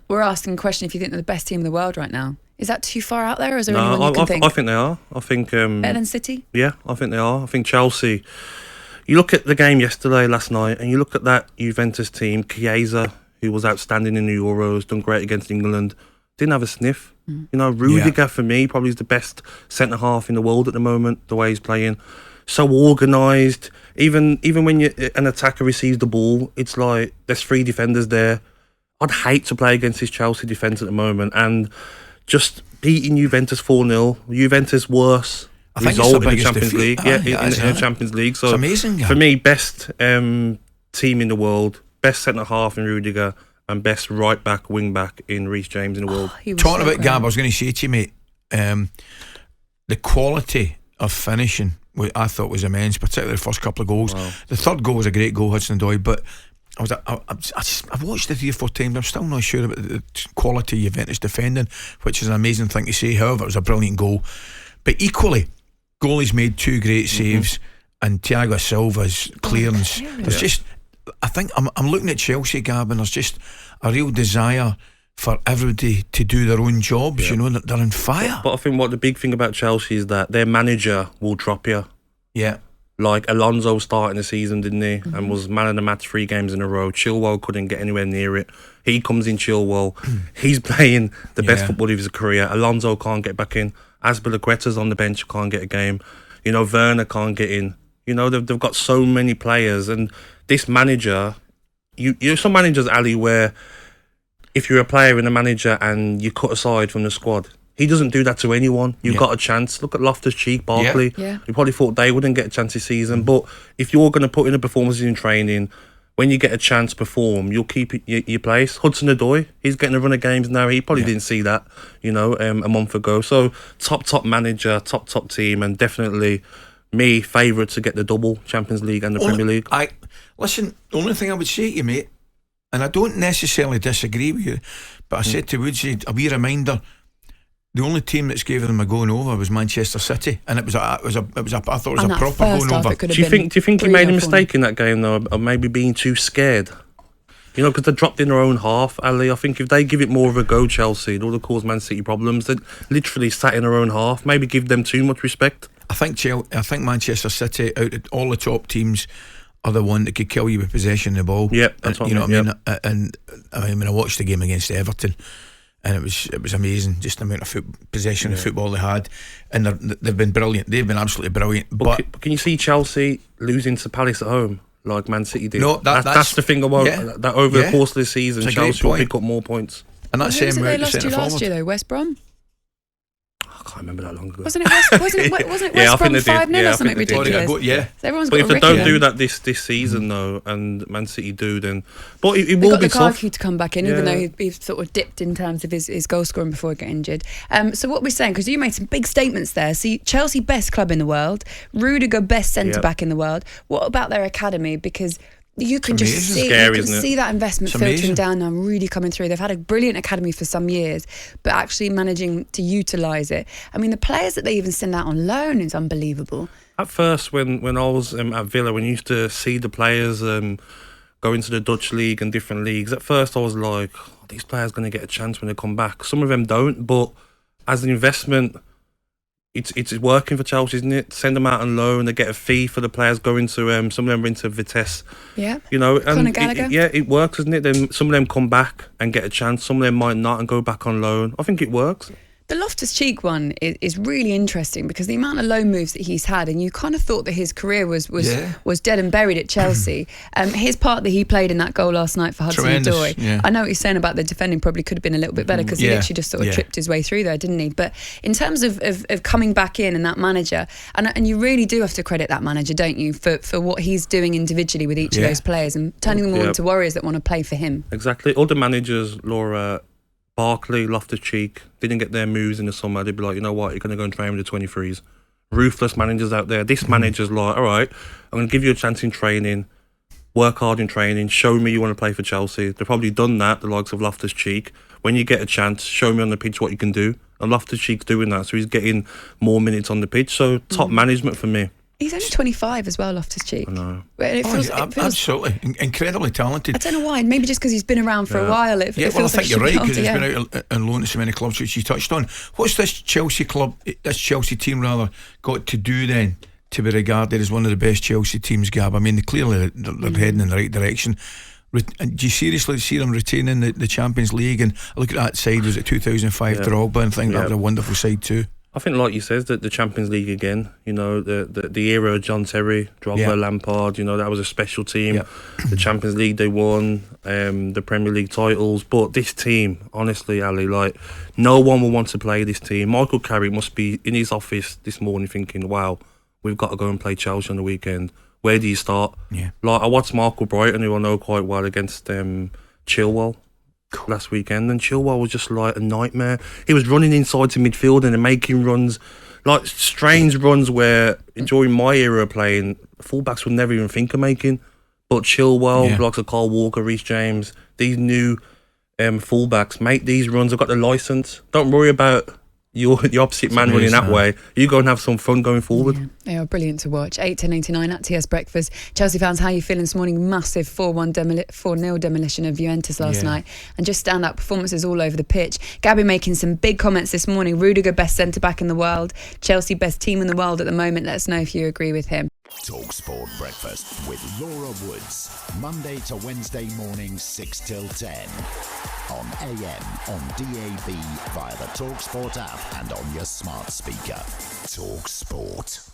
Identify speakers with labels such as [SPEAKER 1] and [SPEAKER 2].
[SPEAKER 1] We're asking a question if you think they're the best team in the world right now. Is that too far out there, or is there anyone you can think?
[SPEAKER 2] I think they are. I think
[SPEAKER 1] better than City?
[SPEAKER 2] Yeah, I think they are. I think Chelsea. You look at the game last night, and you look at that Juventus team. Chiesa, who was outstanding in the Euros, done great against England, didn't have a sniff. You know, Rudiger for me probably is the best centre half in the world at the moment. The way he's playing, so organised. Even when an attacker receives the ball, it's like there's 3 defenders there. I'd hate to play against this Chelsea defence at the moment, and just beating Juventus 4-0. Juventus worse result in the Champions League. In the Champions League. So
[SPEAKER 3] it's amazing.
[SPEAKER 2] For me, best team in the world, best centre half in Rudiger, and best right back, wing back in Reece James in the world.
[SPEAKER 3] Talking about Gab, I was going to say to you, mate, the quality of finishing I thought was immense, particularly the first couple of goals.
[SPEAKER 2] Wow.
[SPEAKER 3] The third goal was a great goal, Hudson-Odoi, but I've watched it 3 or 4 times. I'm still not sure about the quality of Juventus defending, which is an amazing thing to say. However, it was a brilliant goal. But equally, goalie's made 2 great saves, and Thiago Silva's clearance. There's just, I think I'm looking at Chelsea, Gab, and there's just a real desire for everybody to do their own jobs. You know, they're on fire.
[SPEAKER 2] But I think what the big thing about Chelsea is that their manager will drop you.
[SPEAKER 3] Yeah.
[SPEAKER 2] Like Alonso starting the season, didn't he? And was man of the match 3 games in a row. Chilwell couldn't get anywhere near it. He comes in, Chilwell. He's playing the best football of his career. Alonso can't get back in. Azpilicueta's on the bench, can't get a game. You know, Werner can't get in. You know, they've got so many players. And this manager, you know, some managers, Ali, where if you're a player and a manager and you cut aside from the squad, he doesn't do that to anyone. You've got a chance. Look at Loftus-Cheek, Barkley.
[SPEAKER 1] Yeah.
[SPEAKER 2] You probably thought they wouldn't get a chance this season. But if you're going to put in a performance in training, when you get a chance to perform, you'll keep your place. Hudson-Odoi, he's getting a run of games now. He probably didn't see that, you know, a month ago. So top manager, top team, and definitely me favourite to get the double Champions League and the Premier League.
[SPEAKER 3] Listen, the only thing I would say to you, mate, and I don't necessarily disagree with you, but I said to Woodsy, a wee reminder, the only team that's gave them a going over was Manchester City, and I thought it was a proper going over.
[SPEAKER 2] Do you think he made a mistake in that game though, of maybe being too scared? You know, because they dropped in their own half, Ali. I think if they give it more of a go, Chelsea, it would have caused Man City problems. They literally sat in their own half. Maybe give them too much respect. I
[SPEAKER 3] think Manchester City, out of all the top teams, are the one that could kill you with possession of the ball.
[SPEAKER 2] Yeah, that's what
[SPEAKER 3] you know
[SPEAKER 2] I mean.
[SPEAKER 3] What I mean. And I mean, when I watched the game against Everton, and it was amazing, just the amount of possession of football they had, and they've been brilliant. They've been absolutely brilliant. But
[SPEAKER 2] can you see Chelsea losing to Palace at home like Man City did?
[SPEAKER 3] No,
[SPEAKER 2] that's the thing about that over the course of the season, Chelsea will pick up more points.
[SPEAKER 3] And that same route
[SPEAKER 1] they lost to last year though, West Brom.
[SPEAKER 2] I can't remember that long ago.
[SPEAKER 1] Wasn't it West Brom 5-0 or something ridiculous?
[SPEAKER 3] So
[SPEAKER 2] but if they don't do that this season though, and Man City do, then but it will be tough.
[SPEAKER 1] Lukaku to come back in, even though he sort of dipped in terms of his goal scoring before he got injured. So what we're saying, because you made some big statements there. See, Chelsea best club in the world, Rudiger best centre back in the world. What about their academy? Because you can just see, see that investment filtering down now, really coming through. They've had a brilliant academy for some years, but actually managing to utilise it. I mean, the players that they even send out on loan is unbelievable.
[SPEAKER 2] At first, when I was at Villa, when you used to see the players go into the Dutch league and different leagues, at first I was like, these players going to get a chance when they come back. Some of them don't, but as an investment, it's working for Chelsea, isn't it? Send them out on loan, they get a fee for the players going to some of them are into Vitesse.
[SPEAKER 1] Yeah.
[SPEAKER 2] You know, and
[SPEAKER 1] it
[SPEAKER 2] works, doesn't it? Then some of them come back and get a chance, some of them might not and go back on loan. I think it works.
[SPEAKER 1] The Loftus-Cheek one is really interesting because the amount of loan moves that he's had, and you kind of thought that his career was dead and buried at Chelsea. His part that he played in that goal last night for Hudson-Odoi, I know what you're saying about the defending probably could have been a little bit better because he literally just sort of tripped his way through there, didn't he? But in terms of coming back in and that manager, and you really do have to credit that manager, don't you, for what he's doing individually with each of those players and turning them all into warriors that want to play for him.
[SPEAKER 2] Exactly. Other managers, Laura, Barkley, Loftus-Cheek, didn't get their moves in the summer. They'd be like, you know what, you're going to go and train with the 23s. Ruthless managers out there. This manager's like, all right, I'm going to give you a chance in training, work hard in training, show me you want to play for Chelsea. They've probably done that, the likes of Loftus-Cheek. When you get a chance, show me on the pitch what you can do. And Loftus-Cheek's doing that, so he's getting more minutes on the pitch. So top management for me.
[SPEAKER 1] He's only 25 as well, Loftus-Cheek.
[SPEAKER 2] I know.
[SPEAKER 1] It feels,
[SPEAKER 3] absolutely. Incredibly talented.
[SPEAKER 1] I don't know why. Maybe just because he's been around for a while. It feels
[SPEAKER 3] I think
[SPEAKER 1] like
[SPEAKER 3] you're right, because he's been out on loan to so many clubs, which you touched on. What's this Chelsea team rather, got to do then to be regarded as one of the best Chelsea teams, Gab? I mean, clearly they're heading in the right direction. Do you seriously see them retaining the Champions League? And look at that side, was it 2005 Drogba, and think that was a wonderful side too.
[SPEAKER 2] I think, like you said, that the Champions League again, you know, the era of John Terry, Drogba, Lampard, you know, that was a special team. The Champions League they won, the Premier League titles. But this team, honestly, Ali, like, no one will want to play this team. Michael Carrick must be in his office this morning thinking, wow, we've got to go and play Chelsea on the weekend. Where do you start? Like, I watched Michael Brighton, who I know quite well, against Chilwell last weekend, and Chilwell was just like a nightmare. He was running inside to midfield and making runs, like strange runs where during my era of playing, fullbacks would never even think of making. But Chilwell, blocks of Kyle Walker, Reece James, these new fullbacks make these runs. I've got the licence. Don't worry about the opposite man running that way. You go and have some fun going forward.
[SPEAKER 1] They are brilliant to watch. 8-10-89 at TS Breakfast. Chelsea fans, how are you feeling this morning? Massive 4-0 demolition of Juventus last night, and just stand-up performances all over the pitch. Gabby making some big comments this morning. Rudiger, best centre-back in the world. Chelsea, best team in the world at the moment. Let us know if you agree with him.
[SPEAKER 4] talkSPORT Breakfast with Laura Woods. Monday to Wednesday morning 6 till 10. On AM, on DAB, via the talkSPORT app and on your smart speaker. talkSPORT.